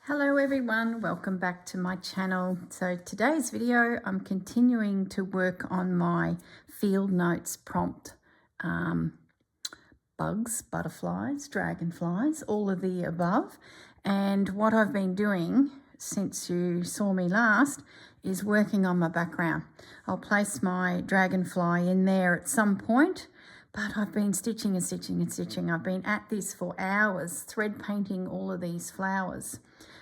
Hello everyone, welcome back to my channel. So today's video, I'm continuing to work on my field notes prompt. Bugs, butterflies, dragonflies, all of the above. And what I've been doing since you saw me last is working on my background. I'll place my dragonfly in there at some point, but I've been stitching and stitching and stitching. I've been at this for hours, thread painting all of these flowers.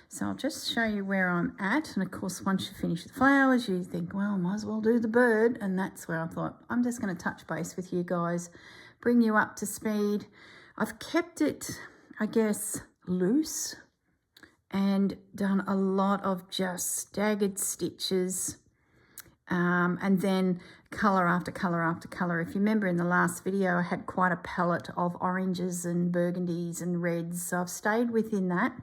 So I'll just show you where I'm at. And of course, once you finish the flowers, you think, well, I might as well do the bird. And that's where I thought, I'm just going to touch base with you guys, bring you up to speed. I've kept it, I guess, loose and done a lot of just staggered stitches. And then colour after colour after colour. If you remember in the last video, I had quite a palette of oranges and burgundies and reds. So I've stayed within that.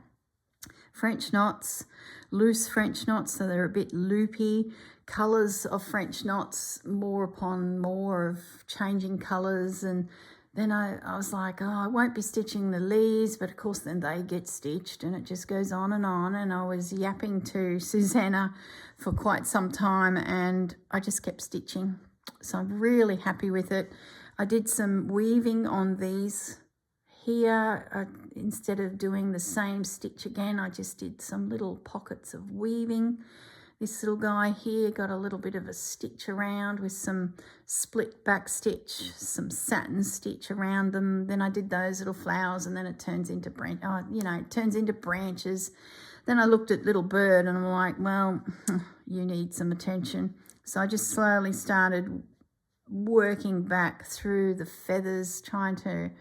French knots, loose French knots, so they're a bit loopy. Colours of French knots, more upon more of changing colours. And then I was like, oh, I won't be stitching the leaves, but of course then they get stitched and it just goes on. And I was yapping to Susanna for quite some time and I just kept stitching. So I'm really happy with it. I did some weaving on these here. Instead of doing the same stitch again, I just did some little pockets of weaving. This little guy here got a little bit of a stitch around with some split back stitch, some satin stitch around them. Then I did those little flowers and then it turns into it turns into branches. Then I looked at little bird and I'm like, well, you need some attention. So I just slowly started working back through the feathers, trying to,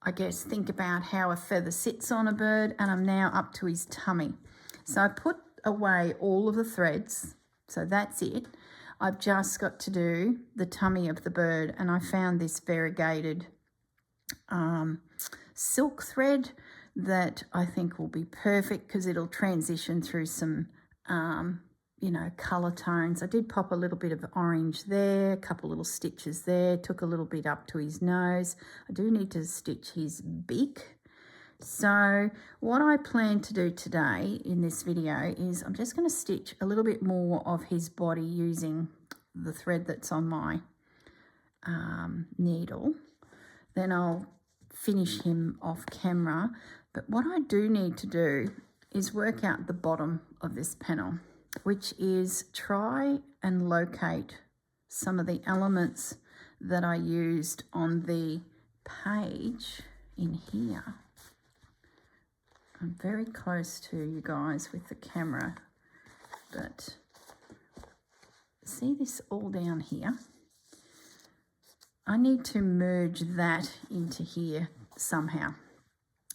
I guess, think about how a feather sits on a bird, and I'm now up to his tummy. So I put away all of the threads, so that's it. I've just got to do the tummy of the bird, and I found this variegated silk thread that I think will be perfect because it'll transition through some colour tones. I did pop a little bit of orange there, a couple little stitches there, took a little bit up to his nose. I do need to stitch his beak. So what I plan to do today in this video is I'm just going to stitch a little bit more of his body using the thread that's on my needle. Then I'll finish him off camera. But what I do need to do is work out the bottom of this panel, which is try and locate some of the elements that I used on the page in here. I'm very close to you guys with the camera, but see this all down here? I need to merge that into here somehow,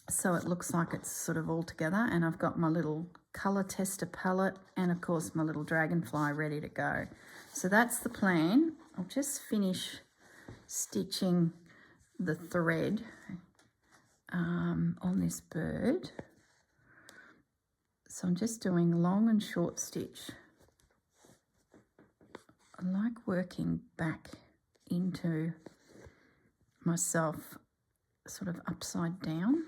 so it looks like it's sort of all together, and I've got my little colour tester palette and of course my little dragonfly ready to go. So that's the plan. I'll just finish stitching the thread on this bird. So I'm just doing long and short stitch. I like working back into myself sort of upside down.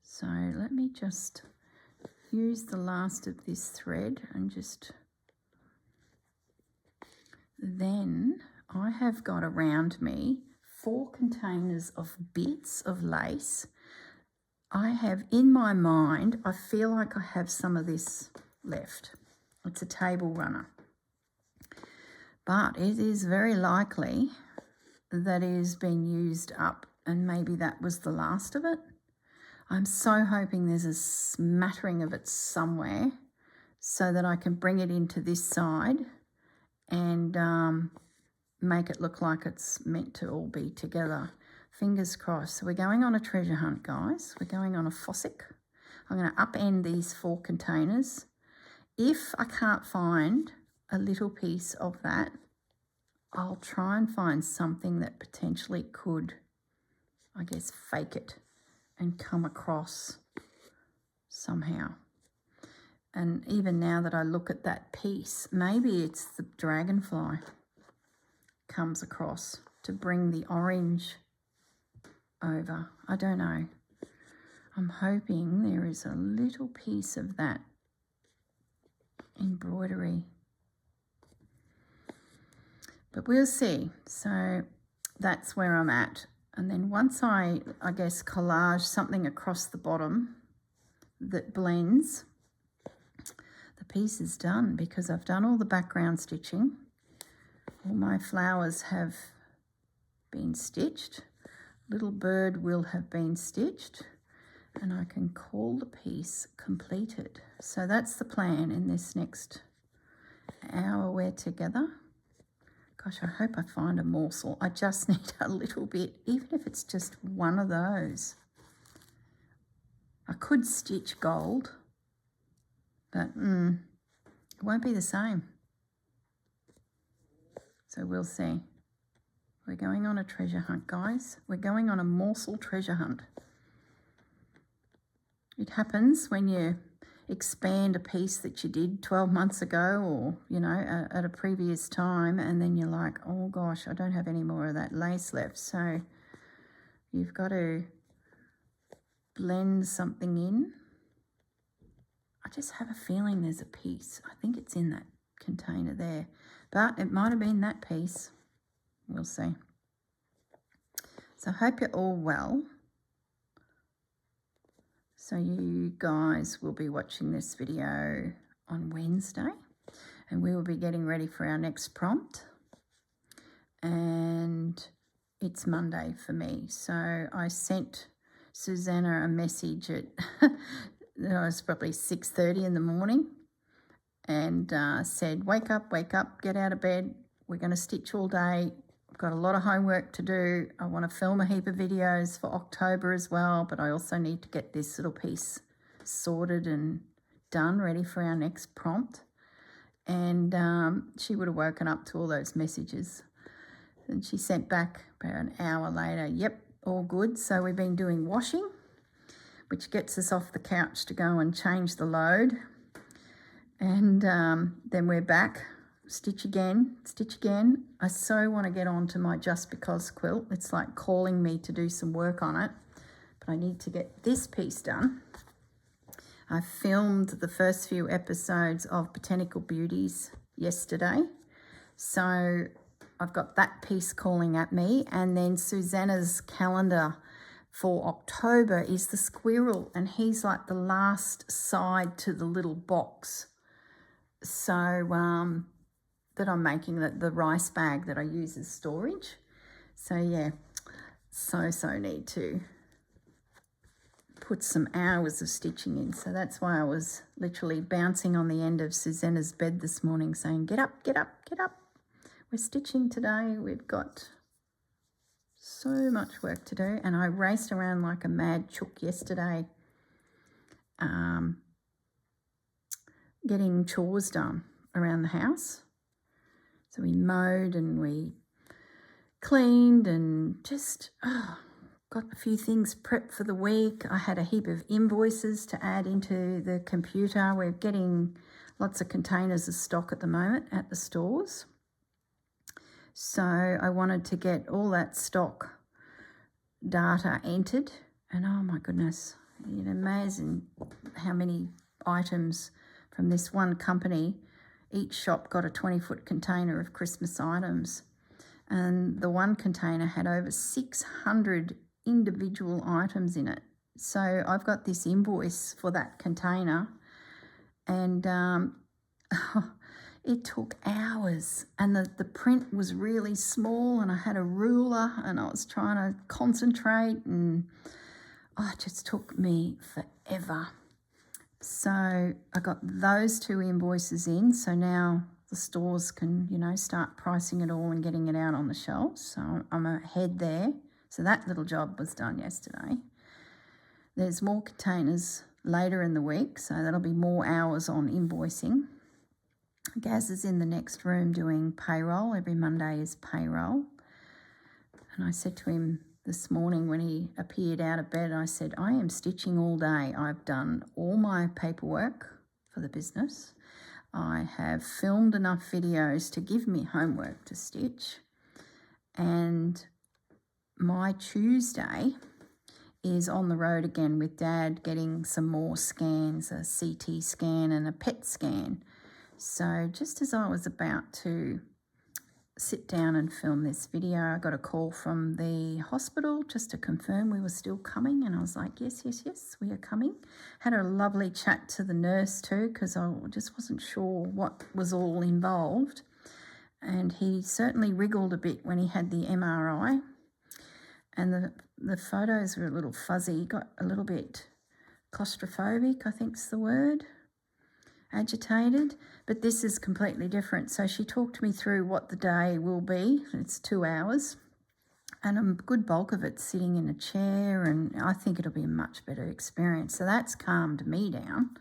So let me just use the last of this thread and just, then I have got around me 4 containers of bits of lace. I have in my mind, I feel like I have some of this left. It's a table runner, but it is very likely that it has been used up and maybe that was the last of it. I'm so hoping there's a smattering of it somewhere so that I can bring it into this side and make it look like it's meant to all be together. Fingers crossed. So we're going on a treasure hunt, guys. We're going on a Fosicking. I'm going to upend these 4 containers. If I can't find a little piece of that, I'll try and find something that potentially could, I guess, fake it and come across somehow. And even now that I look at that piece, maybe it's the dragonfly comes across to bring the orange over. I don't know. I'm hoping there is a little piece of that embroidery, but we'll see. So that's where I'm at. And then once I guess, collage something across the bottom that blends, the piece is done, because I've done all the background stitching. All my flowers have been stitched. Little bird will have been stitched, and I can call the piece completed. So that's the plan in this next hour we're together. Gosh, I hope I find a morsel. I just need a little bit, even if it's just one of those. I could stitch gold, but it won't be the same. So we'll see. We're going on a treasure hunt, guys. We're going on a morsel treasure hunt. It happens when you expand a piece that you did 12 months ago, or, you know, at a previous time, and then you're like, oh gosh, I don't have any more of that lace left. So you've got to blend something in. I just have a feeling there's a piece. I think it's in that container there, but it might have been that piece. We'll see. So I hope you're all well. So you guys will be watching this video on Wednesday, and we will be getting ready for our next prompt. And it's Monday for me. So I sent Susanna a message at, it was probably 6:30 in the morning, and said, wake up, get out of bed. We're going to stitch all day. I've got a lot of homework to do. I want to film a heap of videos for October as well, but I also need to get this little piece sorted and done, ready for our next prompt. And she would have woken up to all those messages. And she sent back about an hour later, yep, all good. So we've been doing washing, which gets us off the couch to go and change the load. And then we're back. Stitch again. I so want to get onto my Just Because quilt. It's like calling me to do some work on it, but I need to get this piece done. I filmed the first few episodes of Botanical Beauties yesterday, so I've got that piece calling at me. And then Susanna's calendar for October is the squirrel, and he's like the last side to the little box. So that I'm making the rice bag that I use as storage. So yeah, so need to put some hours of stitching in. So that's why I was literally bouncing on the end of Susanna's bed this morning saying, get up. We're stitching today. We've got so much work to do. And I raced around like a mad chook yesterday, getting chores done around the house. So we mowed and we cleaned and just got a few things prepped for the week. I had a heap of invoices to add into the computer. We're getting lots of containers of stock at the moment at the stores. So I wanted to get all that stock data entered. And oh my goodness, it's amazing how many items from this one company. Each shop got a 20-foot container of Christmas items, and the one container had over 600 individual items in it. So I've got this invoice for that container, and it took hours, and the print was really small, and I had a ruler and I was trying to concentrate, and it just took me forever. So I got those 2 invoices in, so now the stores can, start pricing it all and getting it out on the shelves. So I'm ahead there. So that little job was done yesterday. There's more containers later in the week, so that'll be more hours on invoicing. Gaz is in the next room doing payroll. Every Monday is payroll. And I said to him this morning when he appeared out of bed, I said, I am stitching all day. I've done all my paperwork for the business. I have filmed enough videos to give me homework to stitch. And my Tuesday is on the road again with Dad, getting some more scans, a CT scan and a PET scan. So just as I was about to sit down and film this video, I got a call from the hospital just to confirm we were still coming, and I was like, yes, we are coming. Had a lovely chat to the nurse too, because I just wasn't sure what was all involved, and he certainly wriggled a bit when he had the MRI, and the photos were a little fuzzy, got a little bit claustrophobic, I think's the word, agitated, but this is completely different. So she talked me through what the day will be. It's 2 hours, and a good bulk of it sitting in a chair, and I think it'll be a much better experience. So that's calmed me down,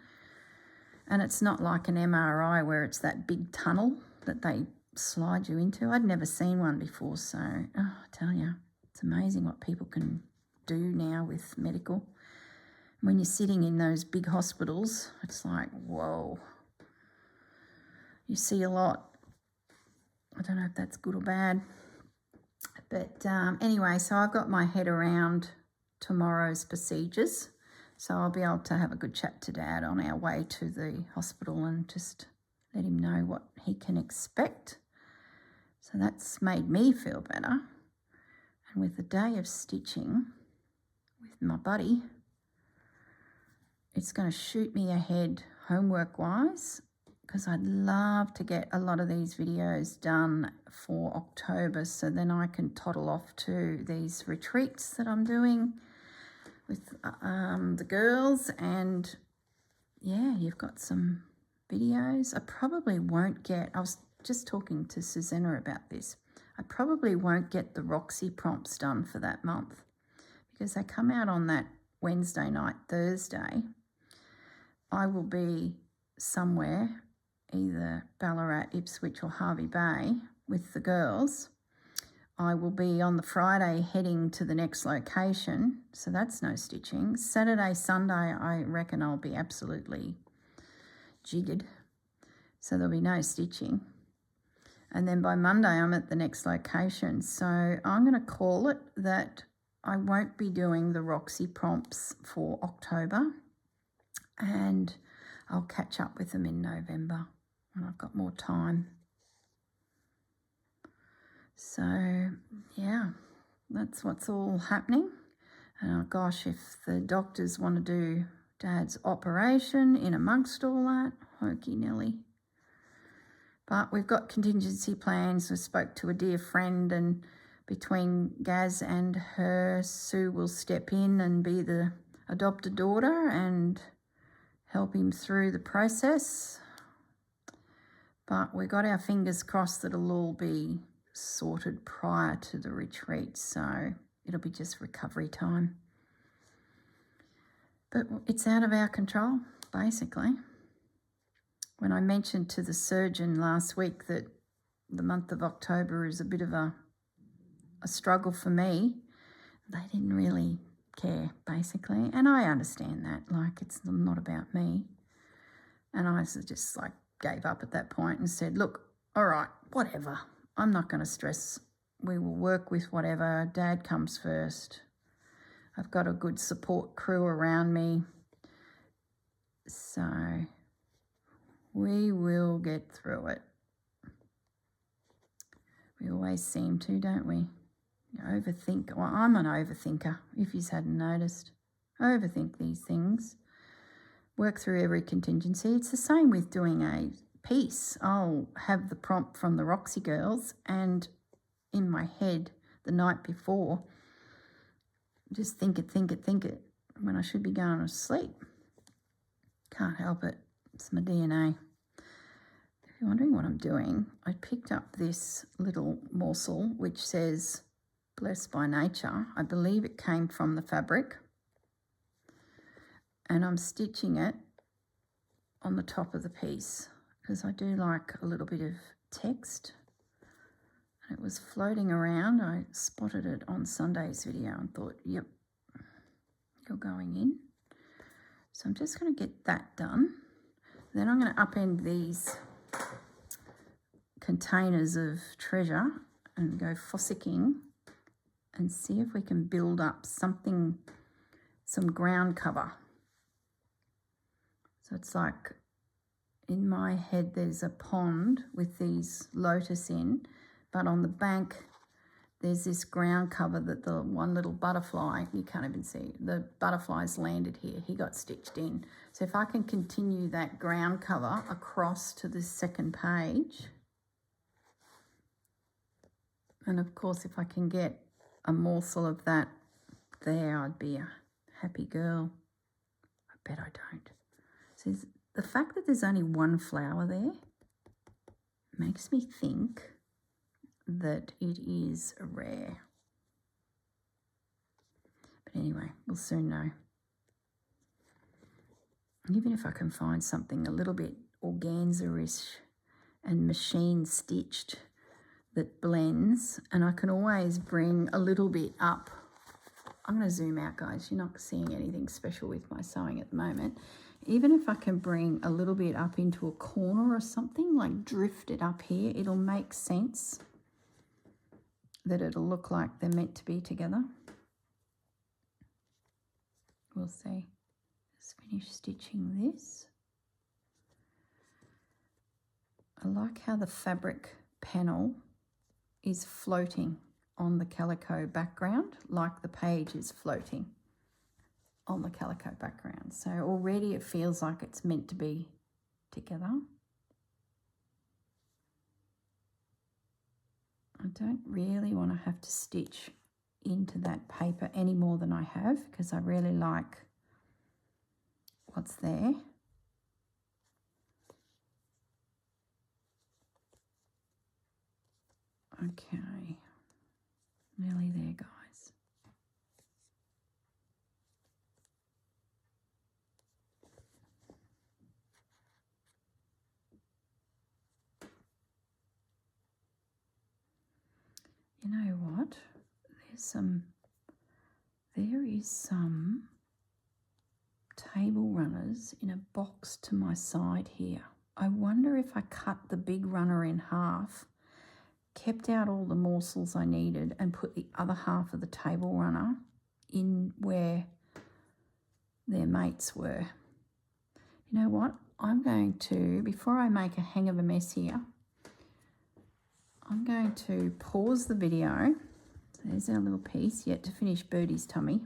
and it's not like an MRI where it's that big tunnel that they slide you into. I'd never seen one before, so I tell you, it's amazing what people can do now with medical. When you're sitting in those big hospitals, it's like, whoa, you see a lot. I don't know if that's good or bad. But anyway, so I've got my head around tomorrow's procedures. So I'll be able to have a good chat to Dad on our way to the hospital and just let him know what he can expect. So that's made me feel better. And with the day of stitching with my buddy, it's going to shoot me ahead homework-wise, because I'd love to get a lot of these videos done for October, so then I can toddle off to these retreats that I'm doing with the girls. And yeah, you've got some videos. I probably won't get, I was just talking to Susanna about this, I probably won't get the Roxy prompts done for that month, because they come out on that Wednesday night, Thursday. I will be somewhere, either Ballarat, Ipswich or Hervey Bay with the girls. I will be on the Friday heading to the next location, so that's no stitching. Saturday, Sunday, I reckon I'll be absolutely jiggered, so there'll be no stitching. And then by Monday, I'm at the next location. So I'm going to call it that I won't be doing the Roxy prompts for October, and I'll catch up with them in November when I've got more time. So yeah, that's what's all happening. And oh gosh, if the doctors want to do Dad's operation in amongst all that, hokey nelly. But we've got contingency plans. I spoke to a dear friend, and between Gaz and her, Sue will step in and be the adopted daughter and help him through the process. But we got our fingers crossed that it'll all be sorted prior to the retreat, so it'll be just recovery time. But it's out of our control, basically. When I mentioned to the surgeon last week that the month of October is a bit of a struggle for me, they didn't really care, basically. And I understand that, like, it's not about me. And I just like gave up at that point and said, look, all right, whatever. I'm not going to stress. We will work with whatever. Dad comes first. I've got a good support crew around me. So we will get through it. We always seem to, don't we? Overthink. Well, I'm an overthinker, if you hadn't noticed. I overthink these things. Work through every contingency. It's the same with doing a piece. I'll have the prompt from the Roxy girls, and in my head the night before, just think it when I should be going to sleep. Can't help it. It's my DNA. If you're wondering what I'm doing, I picked up this little morsel which says Blessed by Nature. I believe it came from the fabric, and I'm stitching it on the top of the piece because I do like a little bit of text. And it was floating around. I spotted it on Sunday's video and thought, yep, you're going in. So I'm just going to get that done. Then I'm going to upend these containers of treasure and go Fosicking and see if we can build up something some ground cover. So it's like, in my head there's a pond with these lotus in, but on the bank there's this ground cover that the one little butterfly, you can't even see, the butterfly's landed here, he got stitched in. So if I can continue that ground cover across to this second page, and of course if I can get a morsel of that there, I'd be a happy girl. I bet I don't. So the fact that there's only one flower there makes me think that it is rare. But anyway, we'll soon know. And even if I can find something a little bit organza-ish and machine stitched that blends, and I can always bring a little bit up. I'm going to zoom out, guys. You're not seeing anything special with my sewing at the moment. Even if I can bring a little bit up into a corner or something, like drift it up here, it'll make sense that it'll look like they're meant to be together. We'll see. Let's finish stitching this. I like how the fabric panel is floating on the calico background, like the page is floating on the calico background. So already it feels like it's meant to be together. I don't really want to have to stitch into that paper any more than I have, because I really like what's there. Okay, nearly there, guys. You know what? There is some table runners in a box to my side here. I wonder if I cut the big runner in half, kept out all the morsels I needed, and put the other half of the table runner in where their mates were. You know what? I'm going to, before I make a hang of a mess here, I'm going to pause the video. So there's our little piece yet to finish Birdie's tummy.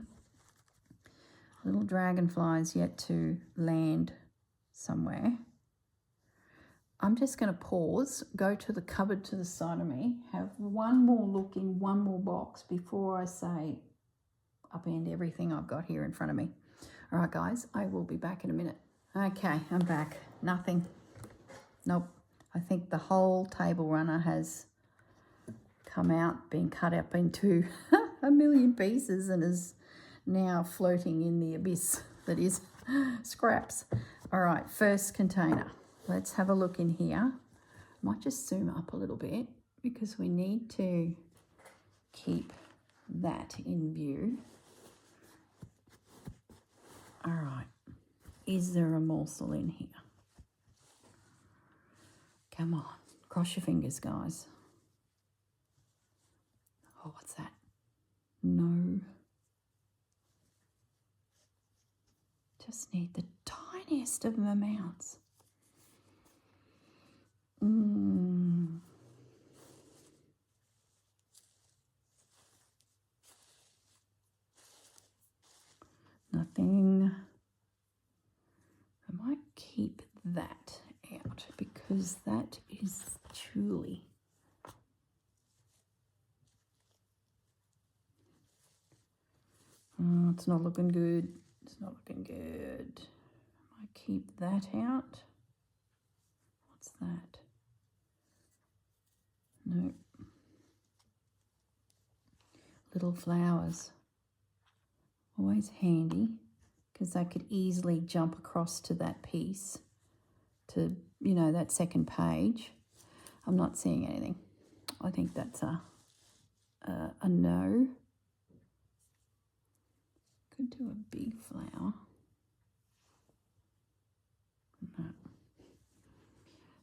Little dragonflies yet to land somewhere. I'm just going to pause, go to the cupboard to the side of me, have one more look in one more box before I say upend everything I've got here in front of me. All right, guys, I will be back in a minute. Okay, I'm back. Nothing. Nope. I think the whole table runner has come out, been cut up into a million pieces, and is now floating in the abyss that is scraps. All right, first container. Let's have a look in here. Might just zoom up a little bit because we need to keep that in view. All right, is there a morsel in here? Come on, cross your fingers, guys. Oh, what's that? No. Just need the tiniest of amounts. Nothing. I might keep that out because that is truly. Oh, it's not looking good. It's not looking good. I might keep that out. What's that? Nope. Little flowers. Always handy because I could easily jump across to that piece, to, you know, that second page. I'm not seeing anything. I think that's a no. Could do a big flower. No.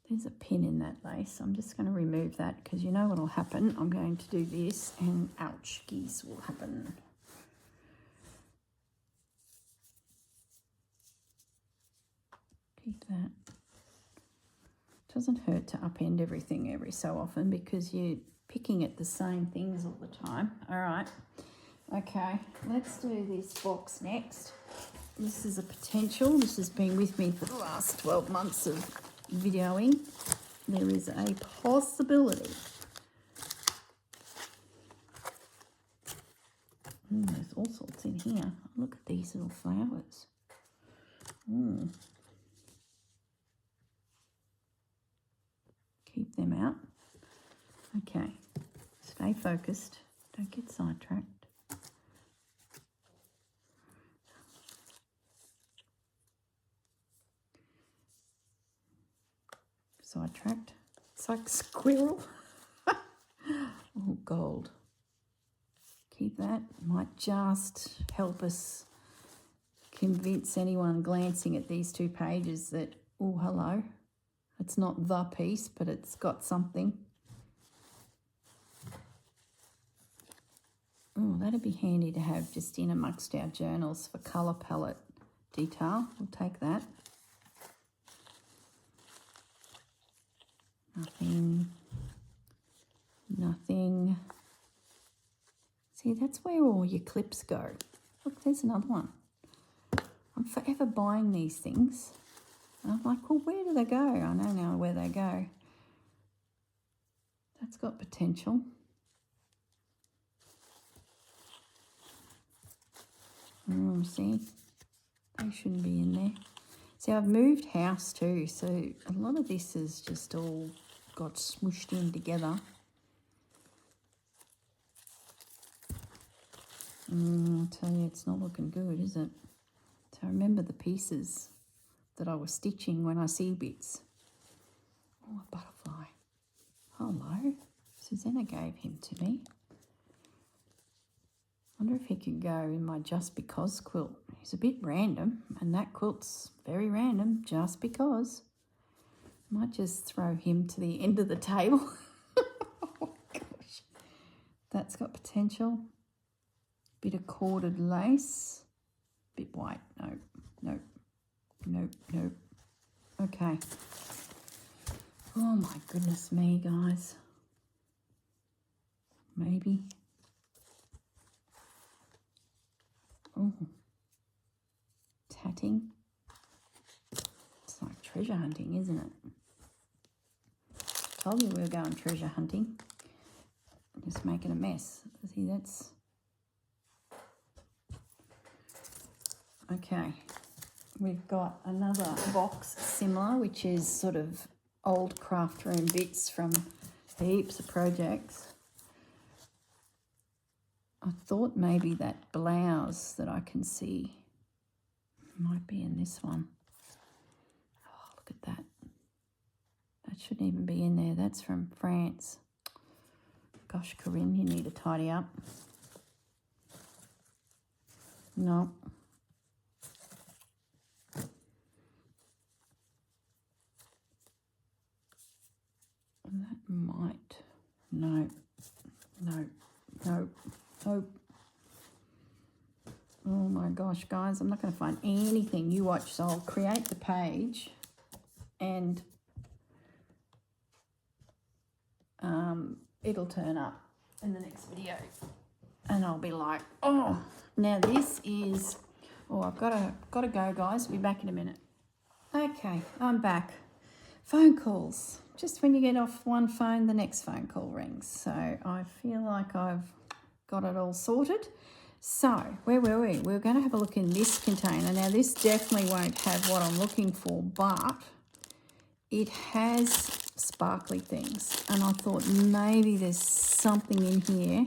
There's a pin in that lace. I'm just going to remove that because you know what will happen. I'm going to do this and ouch, geese will happen. Keep that. Doesn't hurt to upend everything every so often because you're picking at the same things all the time. All right. Okay, let's do this box next. This is a potential. This has been with me for the last 12 months of videoing. There is a possibility. There's all sorts in here. Look at these little flowers. Keep them out. Okay, stay focused. Don't get sidetracked. Sidetracked. It's like squirrel. Oh, gold. Keep that. Might just help us convince anyone glancing at these 2 pages that, oh, hello. It's not the piece, but it's got something. Oh, that'd be handy to have just in amongst our journals for colour palette detail. We'll take that. Nothing. See, that's where all your clips go. Look, there's another one. I'm forever buying these things. And I'm like, well, where do they go? I know now where they go. That's got potential. See, they shouldn't be in there. See, I've moved house too, so a lot of this is just all got smooshed in together. I tell you, it's not looking good, is it? So I remember the pieces that I was stitching when I see bits. Oh, a butterfly. Hello. Susanna gave him to me. I wonder if he could go in my Just Because quilt. He's a bit random, and that quilt's very random, just because. Might just throw him to the end of the table. Oh, gosh. That's got potential. Bit of corded lace. Bit white. Nope. Okay. Oh, my goodness me, guys. Maybe. Oh, tatting. It's like treasure hunting, isn't it? Told you we were going treasure hunting. Just making a mess. See, that's... Okay. We've got another box similar, which is sort of old craft room bits from heaps of projects. I thought maybe that blouse that I can see might be in this one. Oh, look at that. That shouldn't even be in there. That's from France. Gosh, Corrine, you need to tidy up. No. That might... No. Oh my gosh, guys, I'm not going to find anything. You watch, so I'll create the page and it'll turn up in the next video. And I'll be like, oh, now this is... Oh, I've got to go, guys. Be back in a minute. Okay, I'm back. Phone calls. Just when you get off one phone, the next phone call rings. So I feel like I've got it all sorted. So where were we? We were going to have a look in this container. Now this definitely won't have what I'm looking for, but it has sparkly things. And I thought maybe there's something in here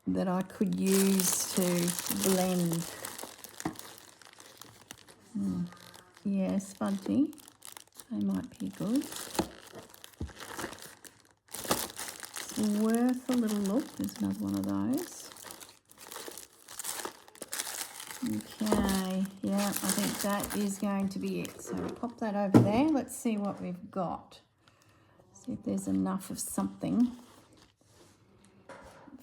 that I could use to blend. Yes, fudgy. They might be good. It's worth a little look. There's another one of those. Okay, yeah, I think that is going to be it. So pop that over there. Let's see what we've got. See if there's enough of something.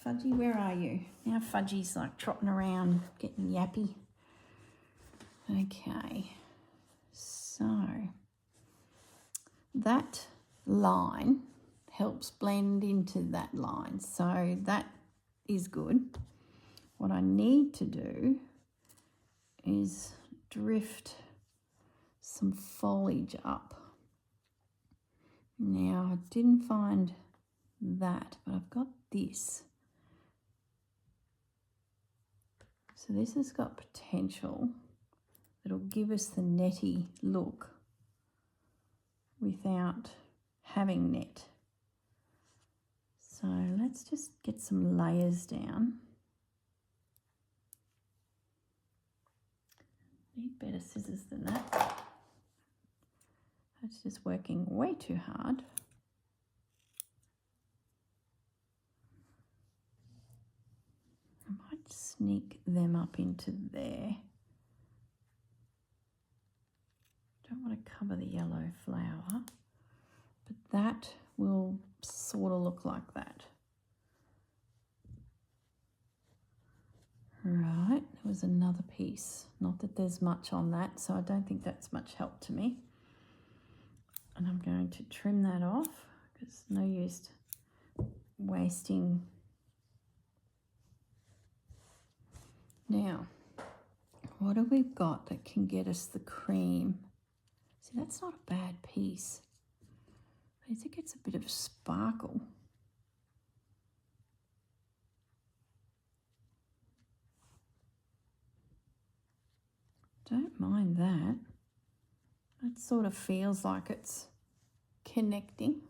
Fudgy, where are you? Now Fudgy's like trotting around, getting yappy. Okay. So that line helps blend into that line, so that is good. What I need to do is drift some foliage up. Now, I didn't find that, but I've got this. So this has got potential. It'll give us the netty look without having net. So let's just get some layers down. Need better scissors than that. That's just working way too hard. I might sneak them up into there. Don't want to cover the yellow flower, but that will sort of look like that. Right, there was another piece. Not that there's much on that, so I don't think that's much help to me. And I'm going to trim that off because no use wasting. Now, what have we got that can get us the cream? See, that's not a bad piece. I think it's a bit of sparkle. Don't mind that. That sort of feels like it's connecting.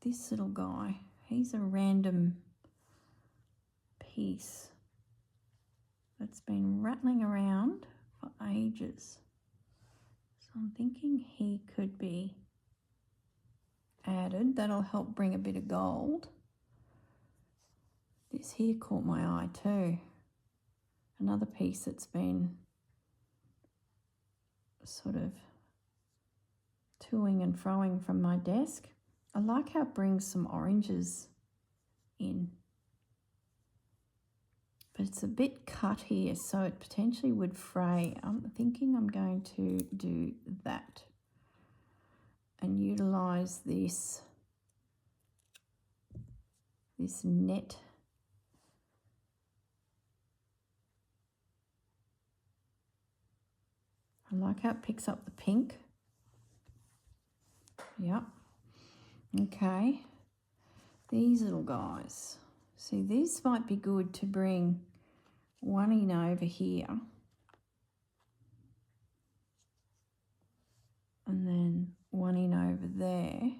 This little guy, he's a random piece that's been rattling around for ages. So I'm thinking he could be added. That'll help bring a bit of gold. This here caught my eye too. Another piece that's been sort of toing and froing from my desk. I like how it brings some oranges in. But it's a bit cut here, so it potentially would fray. I'm thinking I'm going to do that and utilise this net. I like how it picks up the pink. Yep. Okay. These little guys. See, these might be good to bring one in over here. And then one in over there.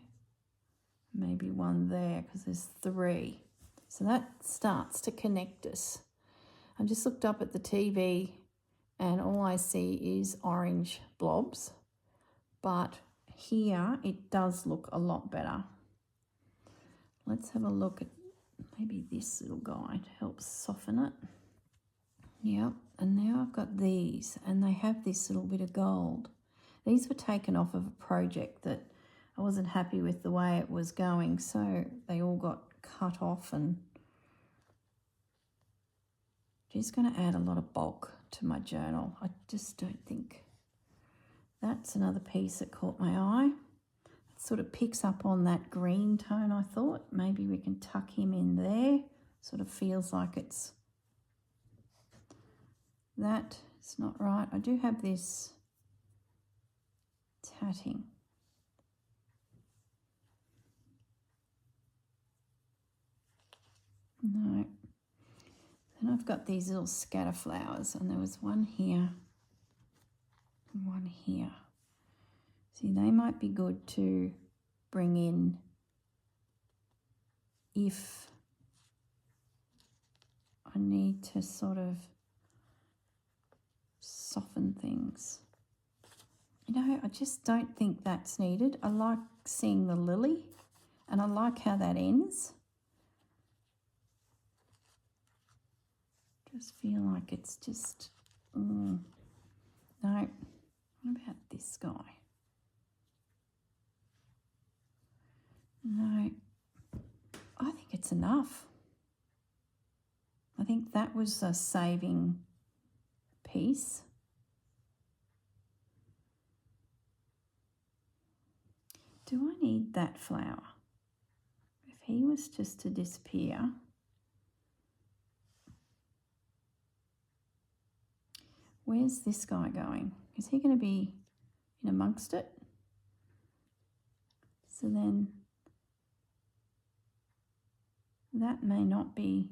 Maybe one there because there's 3. So that starts to connect us. I just looked up at the TV and all I see is orange blobs. But here it does look a lot better. Let's have a look at maybe this little guy to help soften it. Yep, and now I've got these and they have this little bit of gold. These were taken off of a project that I wasn't happy with the way it was going, so they all got cut off, and just going to add a lot of bulk to my journal. I just don't think. That's another piece that caught my eye. It sort of picks up on that green tone, I thought. Maybe we can tuck him in there. Sort of feels like it's... That is not right. I do have this tatting. No. Then I've got these little scatter flowers, and there was one here and one here. See, they might be good to bring in if I need to sort of soften things. You know, I just don't think that's needed. I like seeing the lily, and I like how that ends. Just feel like it's just, no. What about this guy? No, I think it's enough. I think that was a saving piece. do I need that flower? If he was just to disappear, where's this guy going? Is he going to be in amongst it? So then that may not be.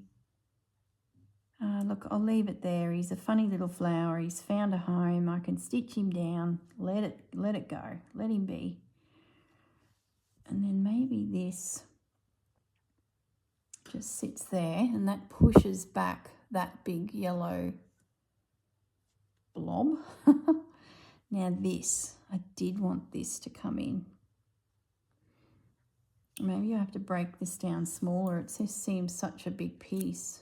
Look, I'll leave it there. He's a funny little flower. He's found a home. I can stitch him down. Let it go. Let him be. And then maybe this just sits there, and that pushes back that big yellow blob. Now this, I did want this to come in. Maybe I have to break this down smaller. It just seems such a big piece.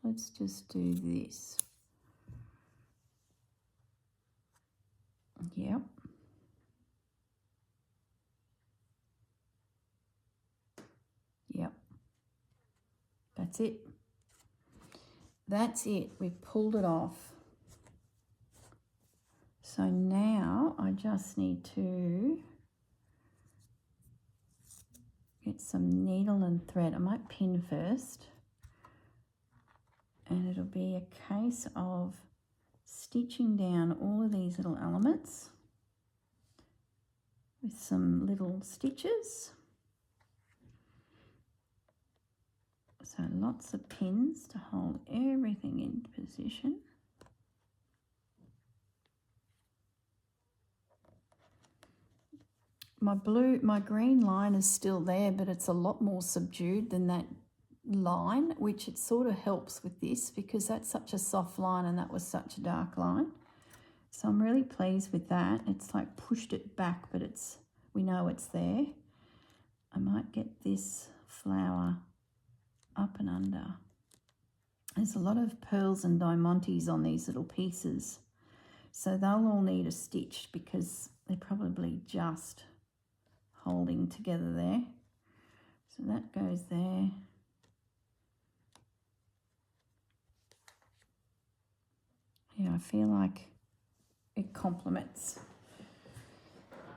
Let's just do this. Yep. Yep. That's it. That's it. We've pulled it off. So now I just need to get some needle and thread. I might pin first. And it'll be a case of stitching down all of these little elements with some little stitches. So lots of pins to hold everything in position. My green line is still there, but it's a lot more subdued than that line, which it sort of helps with this because that's such a soft line and that was such a dark line. So I'm really pleased with that. It's like pushed it back, but we know it's there. I might get this flower up and under. There's a lot of pearls and diamantes on these little pieces, so they'll all need a stitch because they're probably just holding together there. So that goes there. Yeah, I feel like it complements.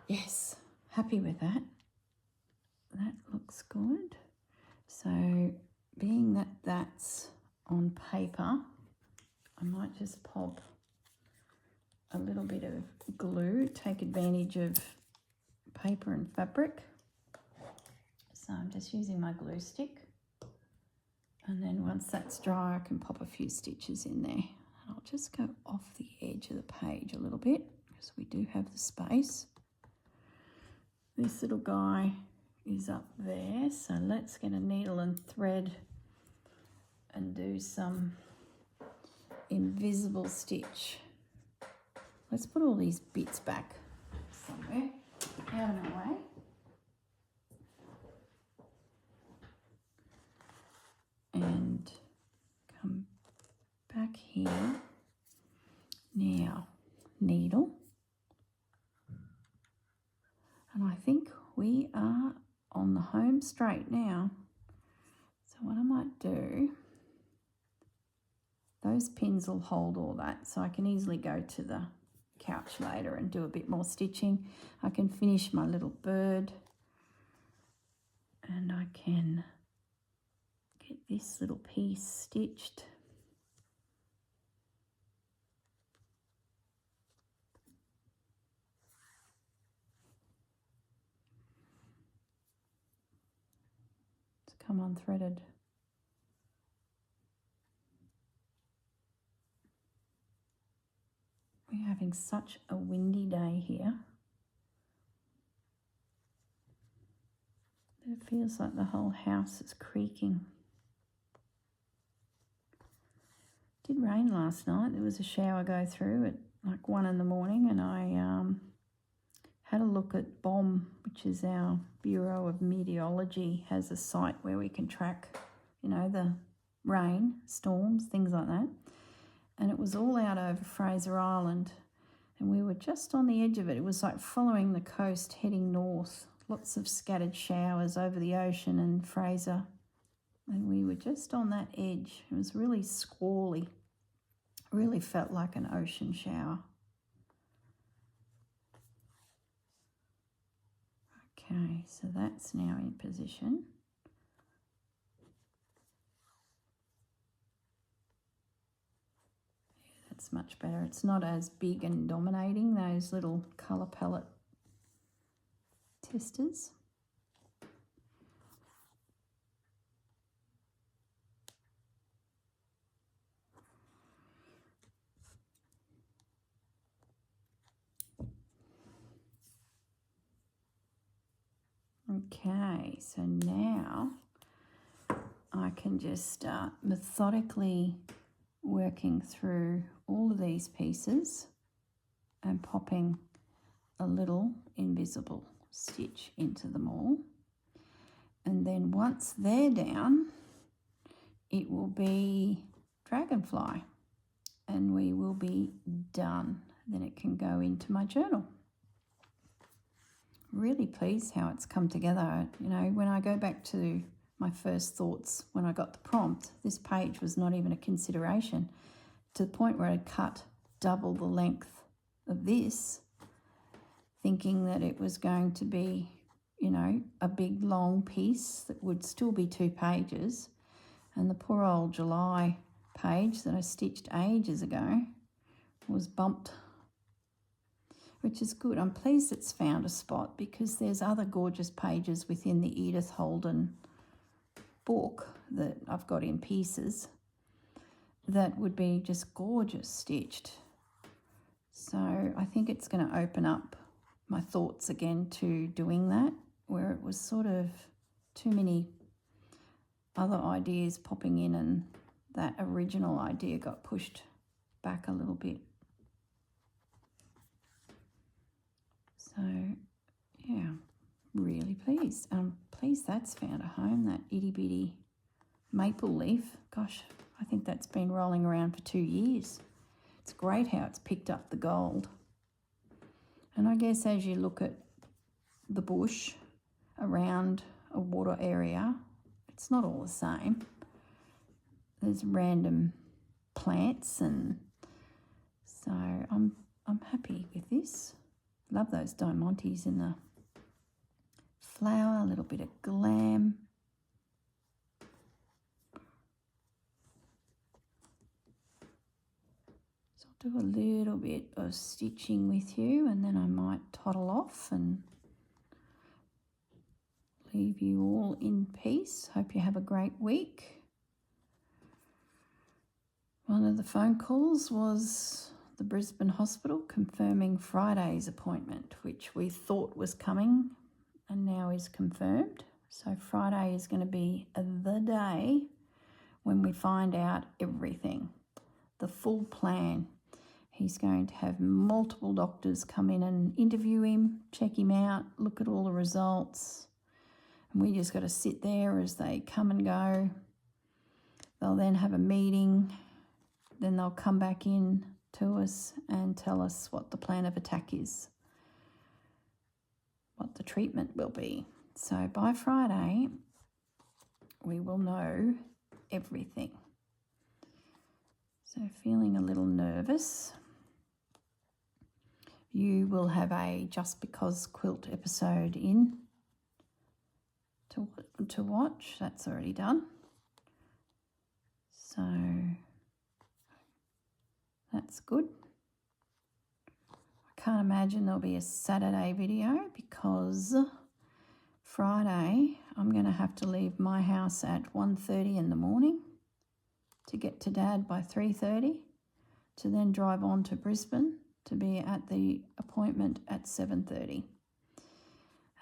Yes, happy with that. That looks good. So being that that's on paper, I might just pop a little bit of glue, take advantage of paper and fabric. So I'm just using my glue stick. And then once that's dry, I can pop a few stitches in there. I'll just go off the edge of the page a little bit because we do have the space. This little guy is up there, so let's get a needle and thread and do some invisible stitch. Let's put all these bits back somewhere out of my way. And come back here. Now, needle. And I think we are on the home straight now. So what I might do, those pins will hold all that, so I can easily go to the couch later and do a bit more stitching. I can finish my little bird and I can get this little piece stitched. It's come unthreaded. We're having such a windy day here. It feels like the whole house is creaking. It did rain last night. There was a shower go through at like 1 in the morning, and I had a look at BOM, which is our Bureau of Meteorology, has a site where we can track, you know, the rain, storms, things like that. And it was all out over Fraser Island, and we were just on the edge of it. It was like following the coast, heading north. Lots of scattered showers over the ocean and Fraser, and we were just on that edge. It was really squally. Really felt like an ocean shower. Okay, so that's now in position. Yeah, that's much better. It's not as big and dominating, those little colour palette testers. Okay, so now I can just start methodically working through all of these pieces and popping a little invisible stitch into them all. And then once they're down, it will be dragonfly and we will be done. Then it can go into my journal. Really pleased how it's come together. You know, when I go back to my first thoughts when I got the prompt, this page was not even a consideration, to the point where I'd cut double the length of this, thinking that it was going to be, you know, a big long piece that would still be 2 pages. And the poor old July page that I stitched ages ago was bumped, which is good. I'm pleased it's found a spot, because there's other gorgeous pages within the Edith Holden book that I've got in pieces that would be just gorgeous stitched. So I think it's going to open up my thoughts again to doing that, where it was sort of too many other ideas popping in and that original idea got pushed back a little bit. So yeah, really pleased. I'm pleased that's found a home, that itty bitty maple leaf. Gosh, I think that's been rolling around for 2 years. It's great how it's picked up the gold. And I guess as you look at the bush around a water area, it's not all the same. There's random plants, and so I'm happy with this. Love those diamantes in the flower, a little bit of glam. So I'll do a little bit of stitching with you, and then I might toddle off and leave you all in peace. Hope you have a great week. One of the phone calls was the Brisbane Hospital confirming Friday's appointment, which we thought was coming and now is confirmed. So Friday is going to be the day when we find out everything, the full plan. He's going to have multiple doctors come in and interview him, check him out, look at all the results. And we just got to sit there as they come and go. They'll then have a meeting. Then they'll come back in to us and tell us what the plan of attack is, what the treatment will be. So by Friday, we will know everything. So feeling a little nervous. You will have a Just Because quilt episode in to watch. That's already done. So that's good. I can't imagine there'll be a Saturday video, because Friday I'm going to have to leave my house at 1:30 in the morning to get to Dad by 3:30, to then drive on to Brisbane to be at the appointment at 7:30.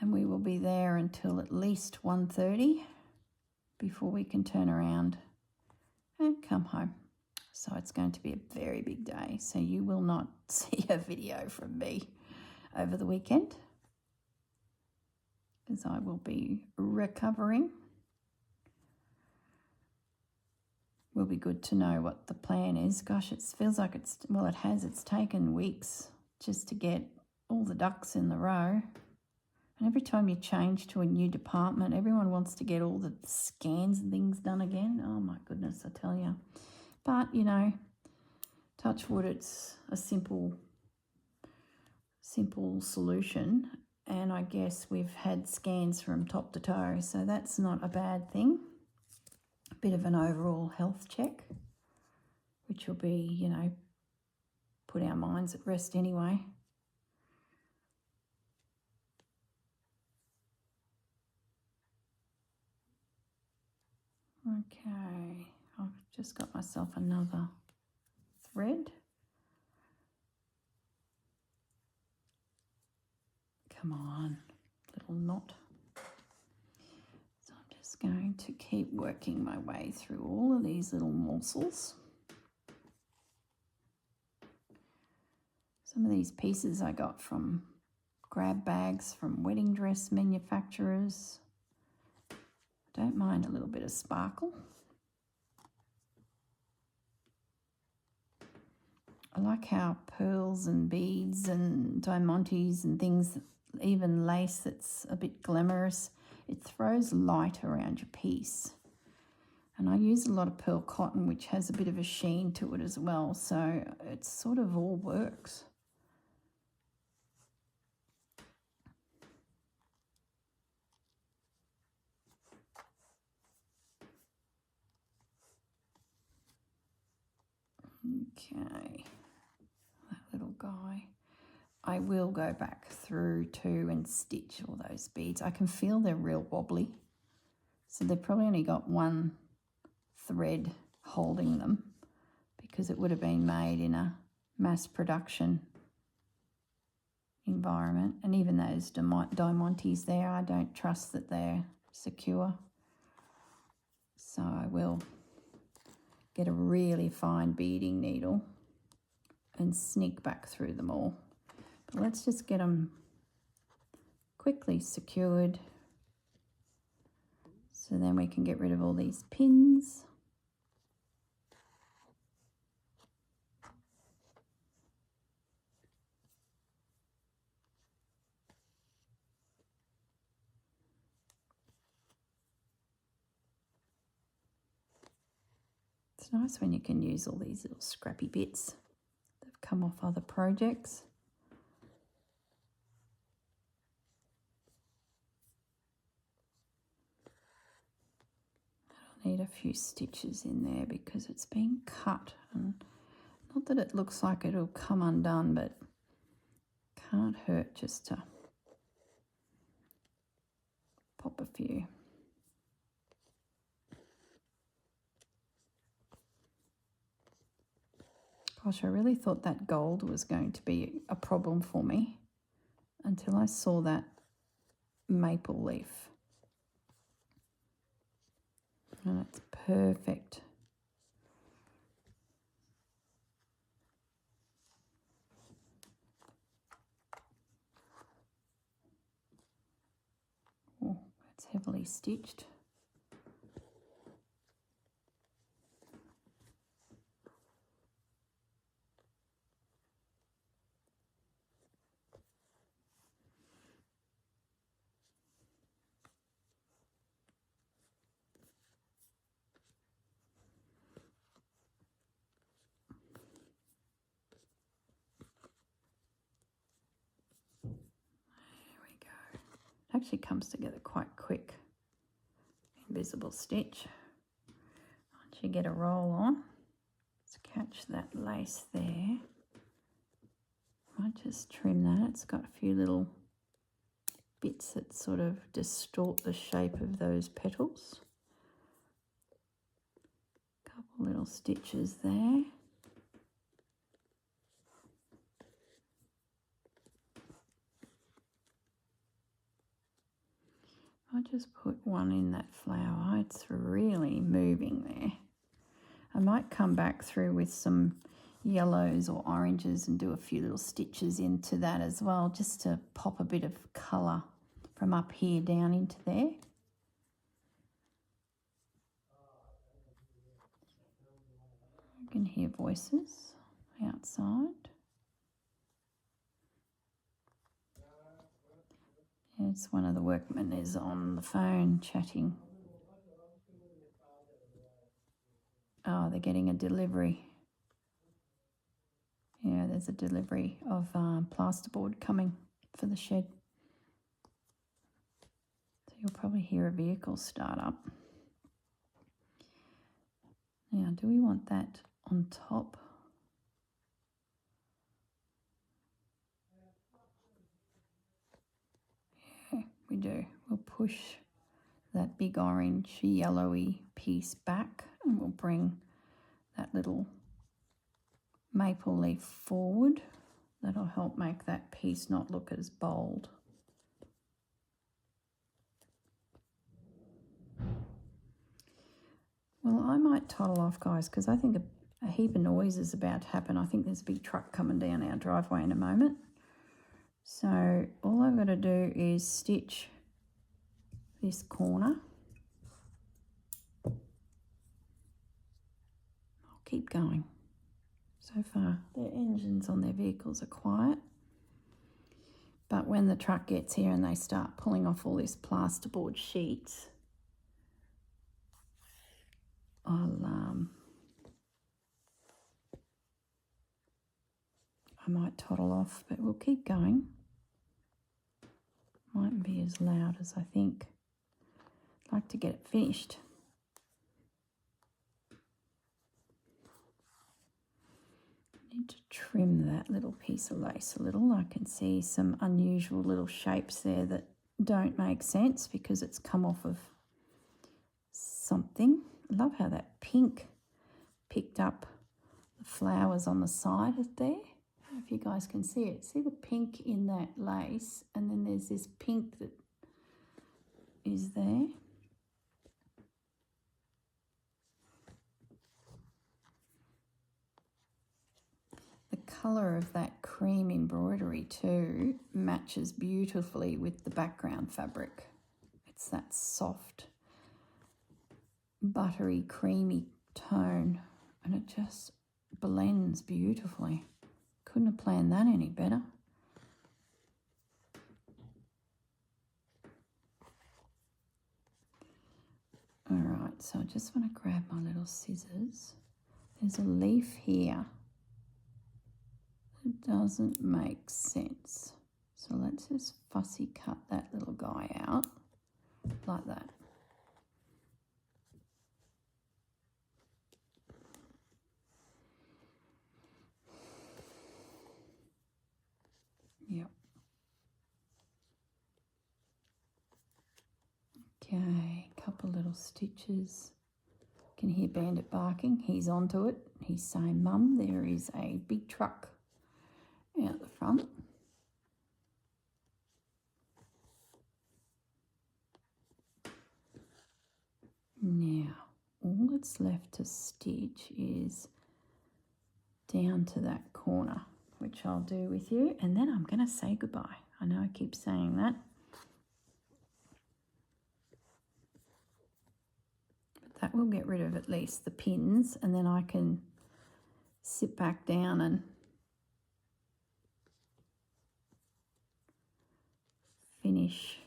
And we will be there until at least 1:30 before we can turn around and come home. So it's going to be a very big day. So you will not see a video from me over the weekend, as I will be recovering. Will be good to know what the plan is. Gosh, it feels like it's taken weeks just to get all the ducks in the row. And every time you change to a new department, everyone wants to get all the scans and things done again. Oh my goodness, I tell you. But, you know, touch wood, it's a simple solution. and I guess we've had scans from top to toe, so that's not a bad thing. A bit of an overall health check, which will be, you know, put our minds at rest anyway. Okay, I've just got myself another thread. Come on, little knot. So I'm just going to keep working my way through all of these little morsels. Some of these pieces I got from grab bags from wedding dress manufacturers. Don't mind a little bit of sparkle. I like how pearls and beads and diamantes and things, even lace that's a bit glamorous, it throws light around your piece. And I use a lot of pearl cotton, which has a bit of a sheen to it as well, so it sort of all works. Okay, that little guy. I will go back through too and stitch all those beads. I can feel they're real wobbly. So they've probably only got one thread holding them because it would have been made in a mass production environment. And even those diamantes there, I don't trust that they're secure. So I will get a really fine beading needle and sneak back through them all. But let's just get them quickly secured so then we can get rid of all these pins. It's nice when you can use all these little scrappy bits that have come off other projects. I'll need a few stitches in there because it's been cut, and not that it looks like it'll come undone, but can't hurt just to pop a few. Gosh, I really thought that gold was going to be a problem for me until I saw that maple leaf. And it's perfect. Oh, it's heavily stitched. Actually comes together quite quick. Invisible stitch. Once you get a roll on, let's catch that lace there. Might just trim that. It's got a few little bits that sort of distort the shape of those petals. Couple little stitches there. I just put one in that flower. It's really moving there. I might come back through with some yellows or oranges and do a few little stitches into that as well, just to pop a bit of colour from up here down into there. You can hear voices outside. It's one of the workmen is on the phone chatting. Oh, they're getting a delivery. Yeah, there's a delivery of plasterboard coming for the shed. You'll probably hear a vehicle start up. Now, do we want that on top? Yeah, we do. We'll push that big orange yellowy piece back and we'll bring that little maple leaf forward. That'll help make that piece not look as bold. Well, I might toddle off, guys, because I think a heap of noise is about to happen. I think there's a big truck coming down our driveway in a moment. So all I've got to do is stitch this corner. I'll keep going. So far, their engines on their vehicles are quiet. But when the truck gets here and they start pulling off all this plasterboard sheets, I might toddle off, but we'll keep going. Mightn't be as loud as I think. I'd like to get it finished. I need to trim that little piece of lace a little. I can see some unusual little shapes there that don't make sense because it's come off of something. I love how that pink picked up the flowers on the side of there. I don't know if you guys can see it. See the pink in that lace, and then there's this pink that is there. The colour of that cream embroidery too matches beautifully with the background fabric. It's that soft, buttery, creamy tone, and it just blends beautifully. Couldn't have planned that any better. All right, so I just want to grab my little scissors. There's a leaf here that doesn't make sense. So let's just fussy cut that little guy out like that. Yep. Okay, couple little stitches. You can hear Bandit barking. He's onto it. He's saying, Mum, there is a big truck out the front. Now, all that's left to stitch is down to that corner, which I'll do with you, and then I'm going to say goodbye. I know I keep saying that. But that will get rid of at least the pins, and then I can sit back down and finish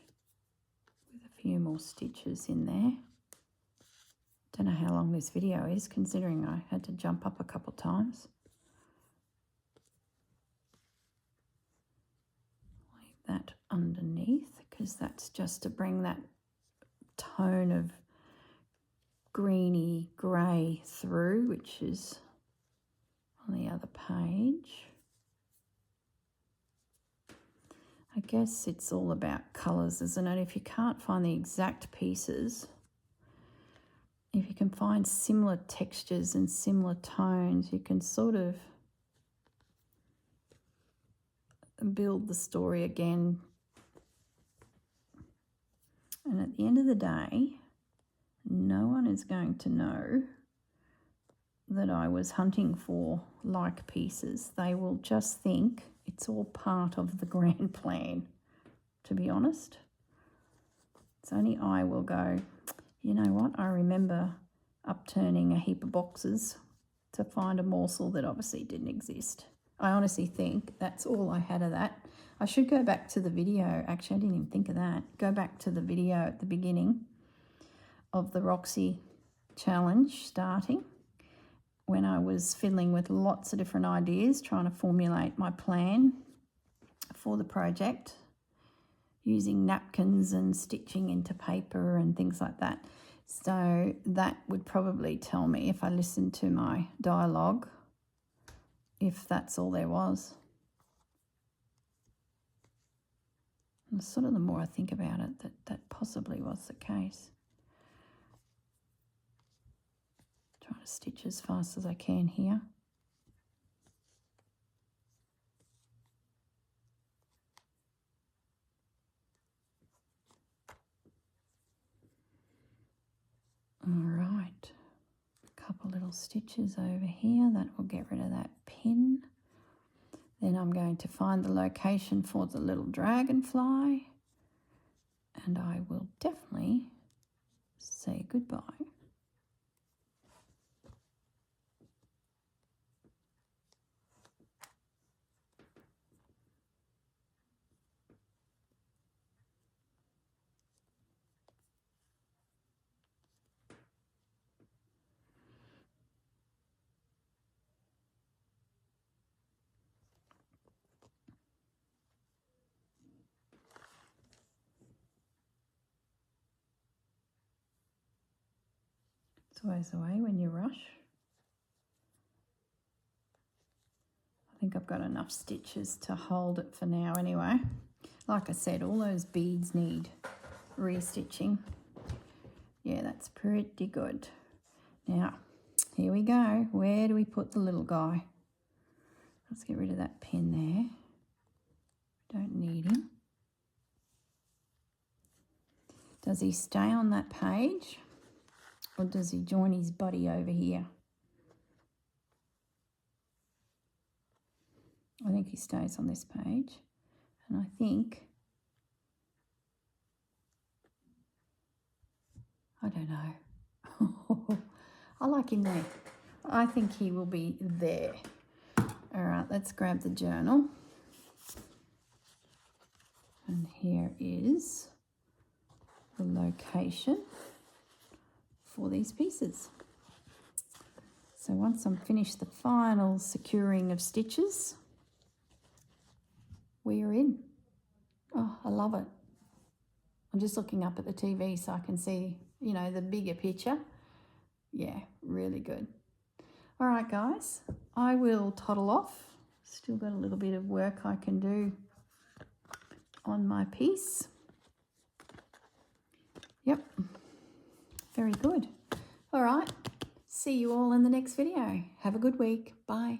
with a few more stitches in there. Don't know how long this video is, considering I had to jump up a couple times. That underneath, because that's just to bring that tone of greeny grey through, which is on the other page. I guess it's all about colours, isn't it? If you can't find the exact pieces, if you can find similar textures and similar tones, you can sort of build the story again. And at the end of the day, no one is going to know that I was hunting for like pieces. They will just think it's all part of the grand plan, to be honest. It's only I will go, you know what, I remember upturning a heap of boxes to find a morsel that obviously didn't exist. I honestly think that's all I had of that. I should go back to the video. Actually, I didn't even think of that. Go back to the video at the beginning of the Roxy challenge starting, when I was fiddling with lots of different ideas, trying to formulate my plan for the project. using napkins and stitching into paper and things like that. So that would probably tell me, if I listened to my dialogue, if that's all there was. And sort of the more I think about it, that possibly was the case. Trying to stitch as fast as I can here. All right, a couple little stitches over here. That will get rid of that pin. Then I'm going to find the location for the little dragonfly, and I will definitely say goodbye. It's always the way when you rush. I think I've got enough stitches to hold it for now anyway. Like I said, all those beads need restitching. Yeah, that's pretty good. Now, here we go. Where do we put the little guy? Let's get rid of that pin there. Don't need him. Does he stay on that page? Or does he join his buddy over here? I think he stays on this page. And I think, I don't know. I like him there. I think he will be there. All right, let's grab the journal. And here is the location for these pieces. So once I'm finished the final securing of stitches, we are in. Oh, I love it. I'm just looking up at the TV so I can see, you know, the bigger picture. Yeah, really good. All right, guys, I will toddle off. Still got a little bit of work I can do on my piece. Yep, very good. All right, see you all in the next video. Have a good week. Bye.